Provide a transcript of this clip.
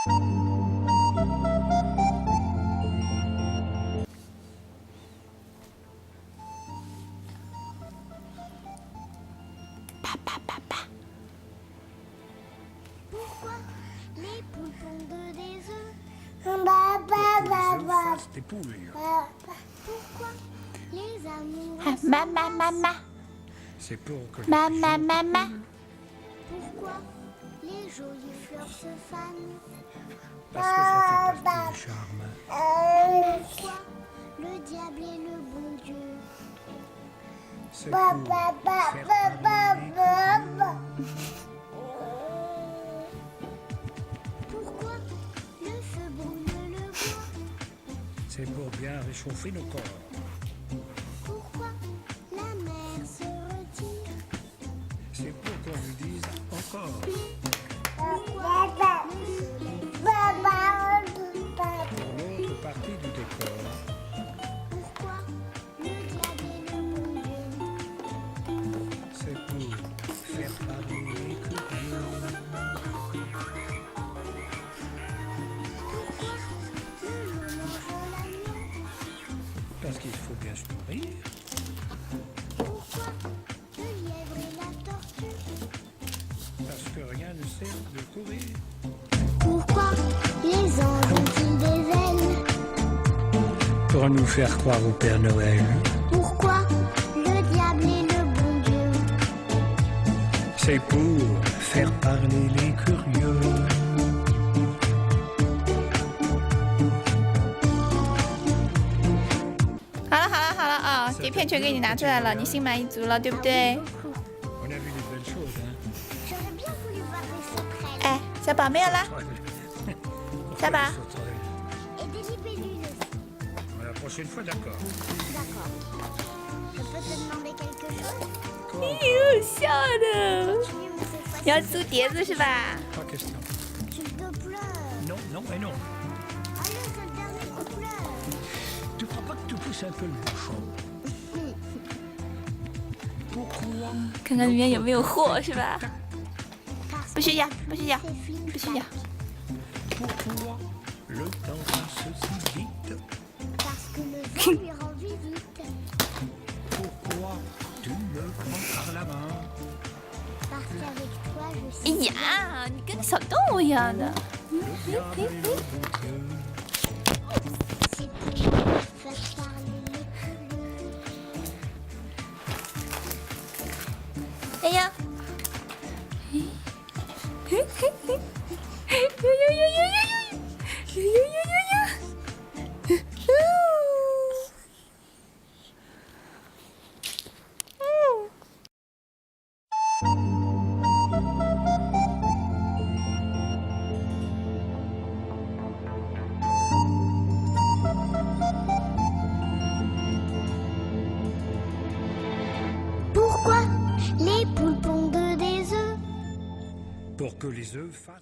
Pourquoi les poules pondent des œufs? Des poules. Pourquoi les amoureux Maman. C'est pour que les Maman. Pourquoi les jolies fleurs se fanent? parce que ça fait partie du charme. Pourquoi le diable est le bon Dieu? C'est pour faire parler les curieux. Pourquoi le feu brûle le bois? C'est pour bien réchauffer nos corps. Pourquoi la mer se retire? C'est pour qu'on lui dise encore. Pourquoi Pour l'autre partie du décor. Pourquoi le diable est le bon Dieu? C'est pour faire parler les curieux. Pourquoi le loup mange l'agneau? Parce qu'il faut bien se nourrir. Pourquoi le lièvre et la tortue? Parce que rien ne sert de courir. Pourquoi les anges ont-ils des ailes? Pour nous faire croire au Père Noël. Pourquoi le diable est le bon Dieu? C'est pour faire parler les curieux.好了啊，碟片全给你拿出来了，你心满意足了，对不对？ On a vu des belles choses, hein. J'aurais bien voulu voir des sauterelles 哎，小宝没有啦，小宝。 et des libellules aussi. La prochaine fois, d'accord. D'accord. Je peux te demander quelque chose? 有笑的， Tu veux me cette fois-ci? 你要租碟子是吧？ Pas question. Tu te pleures. Non, non et non. Allez, c'est le dernier coup pleure. Tu crois pas que tu pousses un peu le bouchon? Pourquoi 看看里面有没有货是吧？ Parce 不需要，不需要， que c'est flic 不需要。 Pourquoi le temps passe si vite? Parce que le vent lui rend visite. Pourquoi tu me prends par la main? Parce qu'avec toi, je 哎 suis 呀，你跟个小动物一样的。 Le diable est le bon Dieu. c'est pour faire parler les curieux. 哎呀，Pourquoi les poules pondent des œufs? Pour que les œufs fassent...